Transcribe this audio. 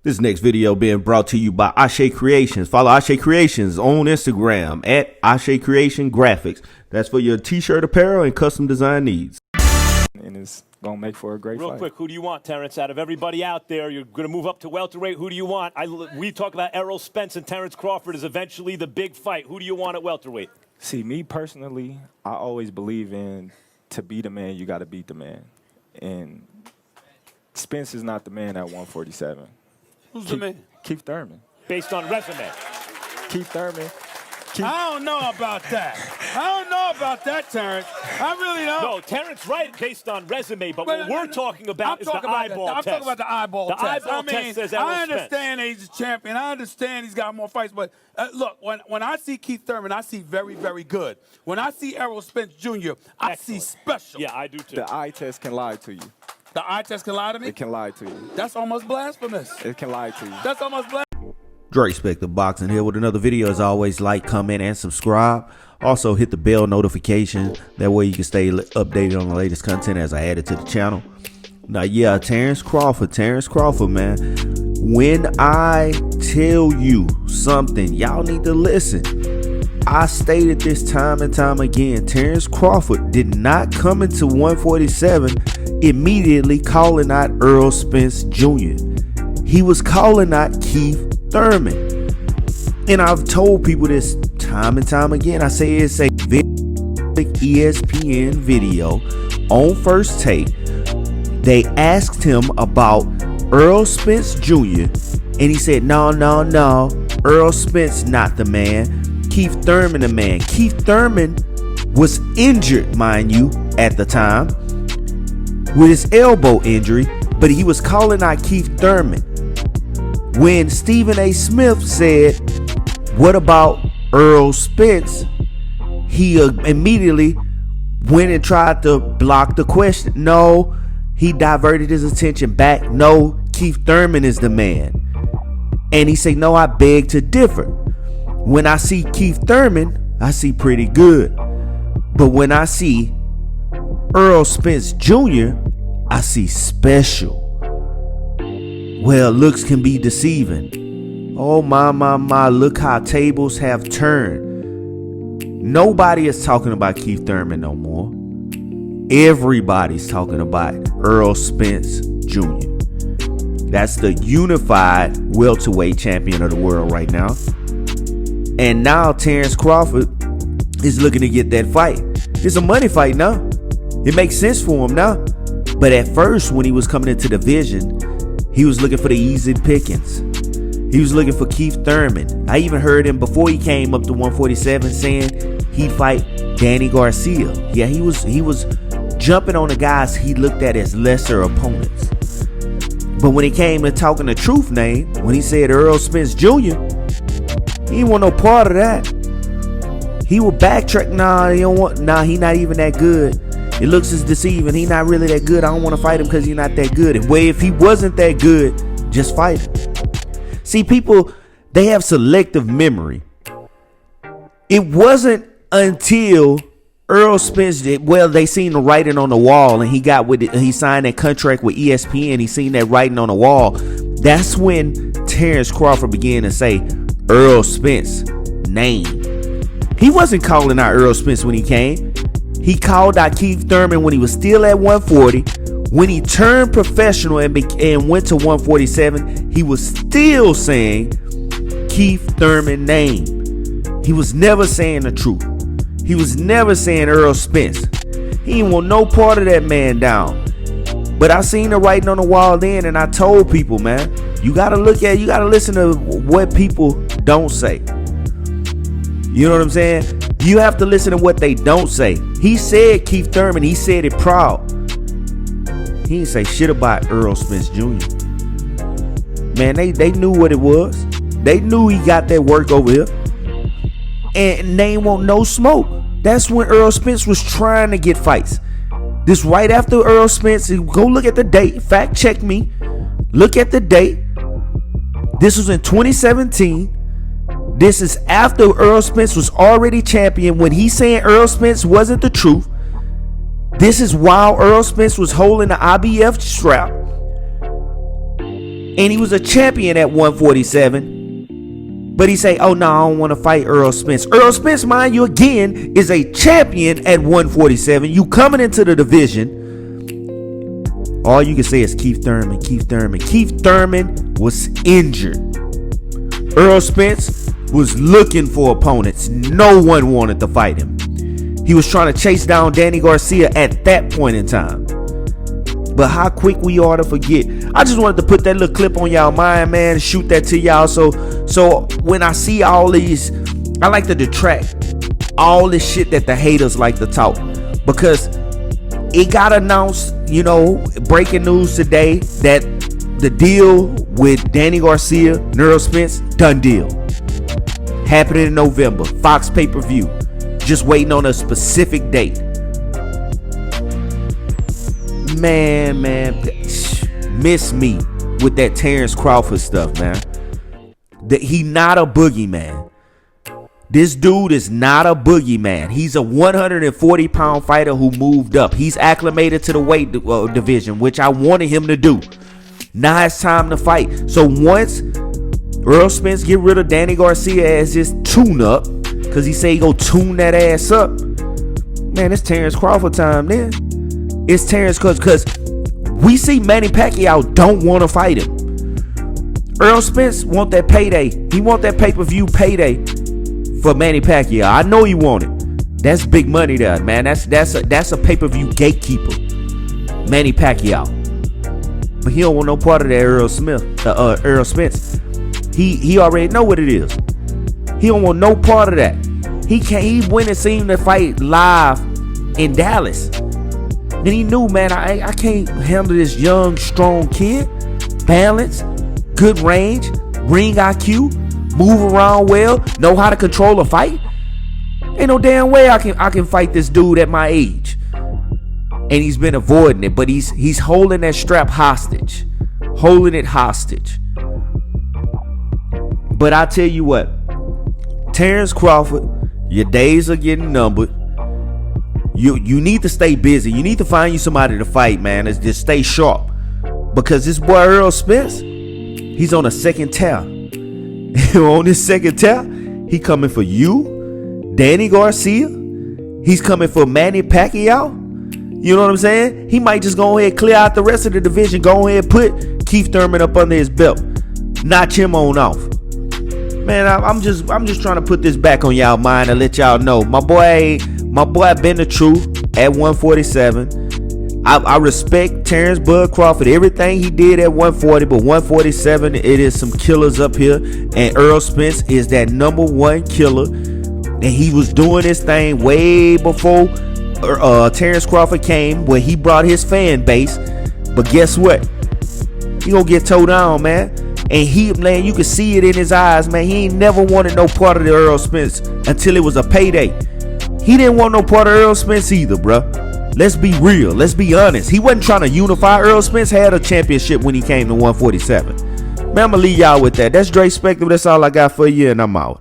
This next video being brought to you by Ashe Creations. Follow Ashe Creations on Instagram at Ashe Creation Graphics. That's for your t-shirt apparel and custom design needs. And it's going to make for a great fight. Real quick, who do you want, Terence? Out of everybody out there, you're going to move up to welterweight. Who do you want? We talk about Errol Spence and Terence Crawford as eventually the big fight. Who do you want at welterweight? See, me personally, I always believe in to be the man, you got to beat the man. And Spence is not the man at 147. Who's the man? Keith Thurman. Based on resume. Keith Thurman. I don't know about that. I don't know about that, Terence. I really don't. No, Terence right based on resume, but what we're talking about is the eyeball test. I'm talking about the eyeball test. The eyeball test says Errol I Spence. understand he's a champion. I understand he's got more fights. But look, when I see Keith Thurman, I see very, very good. When I see Errol Spence Jr., I see special. Yeah, I do too. The eye test can lie to you. The eye test can lie to me? It can lie to you. That's almost blasphemous. It can lie to you. That's almost blasphemous. Dre Spector Boxing here with another video. As always, like, comment, and subscribe. Also, hit the bell notification. That way you can stay updated on the latest content as I add it to the channel. Now, yeah, Terence Crawford, man. When I tell you something, y'all need to listen. I stated this time and time again. Terence Crawford did not come into 147 immediately calling out Errol Spence Jr. He was calling out Keith Thurman. And I've told people this time and time again. I say it's a ESPN video on First Take. They asked him about Errol Spence Jr. and he said, no, Errol Spence not the man. Keith Thurman the man. Keith Thurman was injured, mind you, at the time with his elbow injury, but he was calling out Keith Thurman. When Stephen A. Smith said, what about Errol Spence? He immediately went and tried to block the question. No, he diverted his attention back. No, Keith Thurman is the man. And he said, no, I beg to differ. When I see Keith Thurman, I see pretty good. But when I see Errol Spence Jr., I see special. Well, looks can be deceiving. Oh my, look how tables have turned. Nobody is talking about Keith Thurman no more. Everybody's talking about Errol Spence Jr. That's the unified welterweight champion of the world right now. And now Terence Crawford is looking to get that fight. It's a money fight now. It makes sense for him now. But at first, when he was coming into the division, he was looking for the easy pickings. He was looking for Keith Thurman. I even heard him before he came up to 147 saying he'd fight Danny Garcia. Yeah, he was jumping on the guys he looked at as lesser opponents. But when he came to talking the truth name, when he said Errol Spence Jr., he didn't want no part of that. He would backtrack. Nah, he not even that good. It looks as deceiving. He not really that good. I don't want to fight him because he's not that good. And if he wasn't that good, just fight him. See, people, they have selective memory. It wasn't until Errol Spence they seen the writing on the wall and he signed that contract with ESPN. He seen that writing on the wall. That's when Terence Crawford began to say Errol Spence name. He wasn't calling out Errol Spence when he came. He called out Keith Thurman when he was still at 140. When he turned professional and went to 147, he was still saying Keith Thurman name. He was never saying the truth. He was never saying Errol Spence. He didn't want no part of that man down. But I seen the writing on the wall then, and I told people, man, you gotta listen to what people don't say. You know what I'm saying? You have to listen to what they don't say. He said Keith Thurman, he said it proud. He didn't say shit about Errol Spence Jr. Man, they knew what it was. They knew he got that work over here. And they ain't want no smoke. That's when Errol Spence was trying to get fights. This right after Errol Spence. Go look at the date. Fact check me. Look at the date. This was in 2017. This is after Errol Spence was already champion. When he's saying Errol Spence wasn't the truth. This is while Errol Spence was holding the IBF strap. and he was a champion at 147. But he say, oh no, I don't want to fight Errol Spence. Errol Spence, mind you, again, is a champion at 147. You coming into the division. All you can say is Keith Thurman, Keith Thurman. Keith Thurman was injured. Errol Spence was looking for opponents. No one wanted to fight him. He was trying to chase down Danny Garcia at that point in time. But how quick we are to forget. I just wanted to put that little clip on y'all mind, man, and shoot that to y'all. So when I see all these, I like to detract all this shit that the haters like to talk. Because it got announced, breaking news today that the deal with Danny Garcia, Errol Spence, done deal. Happening in November. Fox pay-per-view. Just waiting on a specific date. Man, miss me with that Terence Crawford stuff, man. He not a boogeyman. This dude is not a boogeyman. He's a 140-pound fighter who moved up. He's acclimated to the weight division, which I wanted him to do. Now it's time to fight. So once Errol Spence get rid of Danny Garcia as his tune-up, because he say he go tune that ass up, man, it's Terence Crawford time then. It's Terence, because we see Manny Pacquiao don't want to fight him. Errol Spence want that payday. He want that pay-per-view payday for Manny Pacquiao. I know he want it. That's big money there, man. That's a pay-per-view gatekeeper, Manny Pacquiao. But he don't want no part of that Errol Spence. He already know what it is. He don't want no part of that. He went and seen the fight live in Dallas. Then he knew, man, I can't handle this young, strong kid. Balance, good range, ring IQ, move around well, know how to control a fight. Ain't no damn way I can fight this dude at my age. And he's been avoiding it, but he's holding that strap hostage. Holding it hostage. But I tell you what, Terence Crawford, your days are getting numbered. You need to stay busy. You need to find you somebody to fight, man. It's just stay sharp. Because this boy Errol Spence, he's on a second tear. On this second tear, he coming for you, Danny Garcia. He's coming for Manny Pacquiao. You know what I'm saying? He might just go ahead and clear out the rest of the division. Go ahead and put Keith Thurman up under his belt. Notch him on off. Man, I'm just trying to put this back on y'all mind and let y'all know. My boy been the truth at 147. I respect Terence Bud Crawford, everything he did at 140, but 147, it is some killers up here. And Errol Spence is that number one killer. And he was doing this thing way before Terence Crawford came, where he brought his fan base. But guess what? He gonna get towed down, man. And man, you can see it in his eyes, man. He ain't never wanted no part of the Errol Spence until it was a payday. He didn't want no part of Errol Spence either, bruh. Let's be real. Let's be honest. He wasn't trying to unify. Errol Spence had a championship when he came to 147. Man, I'm going to leave y'all with that. That's Dre Spector. That's all I got for you, and I'm out.